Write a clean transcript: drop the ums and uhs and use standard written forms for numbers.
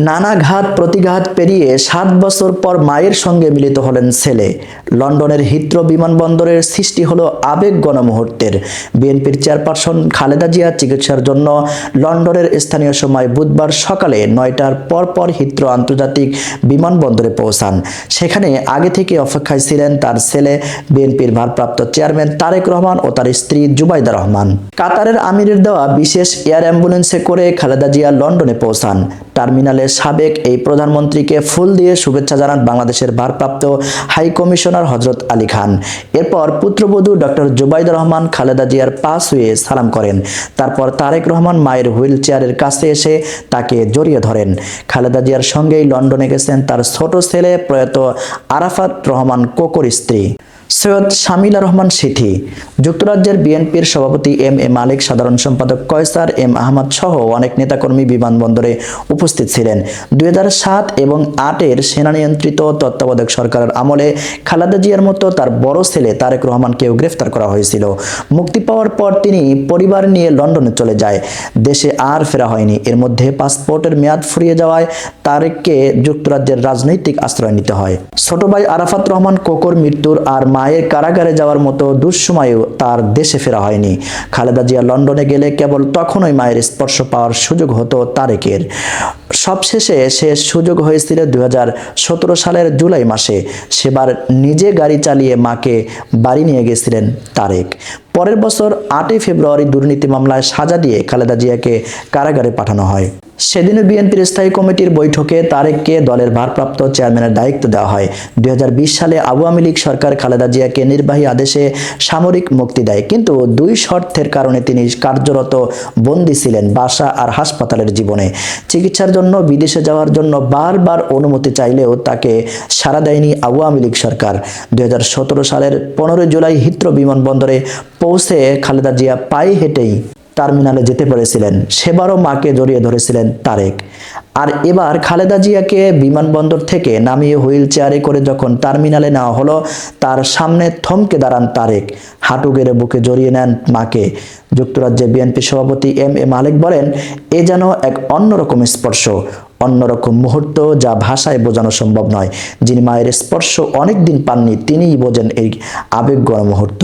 নানা ঘাত প্রতিঘাত পেরিয়ে ৭ বছর পর মায়ের সঙ্গে মিলিত হলেন ছেলে। লন্ডনের হিথ্রো বিমানবন্দরের সৃষ্টি হলো আবেগ গণমুহূর্তের। বিএনপির চেয়ারপারসন খালেদা জিয়া চিকিৎসার জন্য লন্ডনের স্থানীয় সময় বুধবার সকালে ৯টার পর হিথ্রো আন্তর্জাতিক বিমানবন্দরে পৌঁছান। সেখানে আগে থেকে অপেক্ষায় ছিলেন তার ছেলে, বিএনপির ভারপ্রাপ্ত চেয়ারম্যান তারেক রহমান ও তার স্ত্রী জুবাইদা রহমান। কাতারের আমিরের দেওয়া বিশেষ এয়ার অ্যাম্বুলেন্সে করে খালেদা জিয়া লন্ডনে পৌঁছান। টার্মিনালে সাবেক এই প্রধানমন্ত্রীকে ফুল দিয়ে শুভেচ্ছা জানান বাংলাদেশের ভারপ্রাপ্ত হাই কমিশনার হযরত আলী খান। এরপর পুত্রবধূ ডক্টর জুবাইদা রহমান খালেদা জিয়ার পা ছুঁয়ে সালাম করেন। তারপর তারেক রহমান মায়ের হুইল চেয়ারের কাছে এসে তাকে জড়িয়ে ধরেন। খালেদা জিয়ার সঙ্গেই লন্ডনে গেছেন তার ছোট ছেলে প্রয়াত আরাফাত রহমান কোকোর স্ত্রী সৈয়দ শামিলা রহমান সিথি। যুক্তরাজ্যের বিএনপির সভাপতি এম এ মালিক, সাধারণ সম্পাদক কয়সার এম আহমদ সহ অনেক নেতাকর্মী বিমানবন্দরে উপস্থিত ছিলেন। ২০০৭ এবং ৮-এর সেনানিয়ন্ত্রিত তত্ত্বাবধায়ক সরকারের আমলে খালেদা জিয়ার মতো তার বড় ছেলে তারেক রহমানকেও গ্রেফতার করা হয়েছিল। মুক্তি পাওয়ার পর তিনি পরিবার নিয়ে লন্ডনে চলে যায়। দেশে আর ফেরা হয়নি। এর মধ্যে পাসপোর্টের মেয়াদ ফুরিয়ে যাওয়ায় তারেককে যুক্তরাজ্যের রাজনৈতিক আশ্রয় নিতে হয়। ছোট ভাই আরাফাত রহমান কোকোর মৃত্যুর আর মায়ের কারাগারে যাওয়ার মতো দুঃসময়েও তার দেশে ফেরা হয়নি। খালেদা জিয়া লন্ডনে গেলে কেবল তখনই মায়ের স্পর্শ পাওয়ার সুযোগ হতো তারেকের। সবশেষে সে সুযোগ হয়েছিল ২০১৭ সালের জুলাই মাসে। সেবার নিজে গাড়ি চালিয়ে মাকে বাড়ি নিয়ে গেছিলেন তারেক। পরের বছর ৮ই ফেব্রুয়ারি দুর্নীতি মামলায় সাজা দিয়ে খালেদা জিয়াকে কারাগারে পাঠানো হয়। সেদিনও বিএনপির স্থায়ী কমিটির বৈঠকে তারেককে দলের ভারপ্রাপ্ত চেয়ারম্যানের দায়িত্ব দেওয়া হয়। ২০২০ সালে আওয়ামী লীগ সরকার খালেদা জিয়াকে নির্বাহী আদেশে সামরিক মুক্তি দেয়, কিন্তু ২ শর্তের কারণে তিনি কার্যরত বন্দী ছিলেন বাসা আর হাসপাতালের জীবনে। চিকিৎসার জন্য বিদেশে যাওয়ার জন্য বারবার অনুমতি চাইলেও তাকে সাড়া দেয়নি আওয়ামী লীগ সরকার। ২০১৭ সালের ১৫ জুলাই হিথ্রো বিমানবন্দরে পৌঁছে খালেদা জিয়া পায়ে হেঁটেই টার্মিনালে যেতে পেরেছিলেন। সেবারও মাকে জড়িয়ে ধরেছিলেন তারেক। আর এবার খালেদা জিয়াকে বিমানবন্দর থেকে নামিয়ে হুইল চেয়ারে করে যখন টার্মিনালে নেওয়া হলো, তার সামনে থমকে দাঁড়ান তারেক। হাঁটু গেড়ে বুকে জড়িয়ে নেন মাকে। যুক্তরাজ্যের বিএনপি সভাপতি এম এ মালিক বলেন, এ যেন এক অন্যরকম স্পর্শ, অন্যরকম মুহূর্ত যা ভাষায় বোঝানো সম্ভব নয়। যিনি মায়ের স্পর্শ অনেক দিন পাননি, তিনিই বোঝেন এই আবেগঘন মুহূর্ত।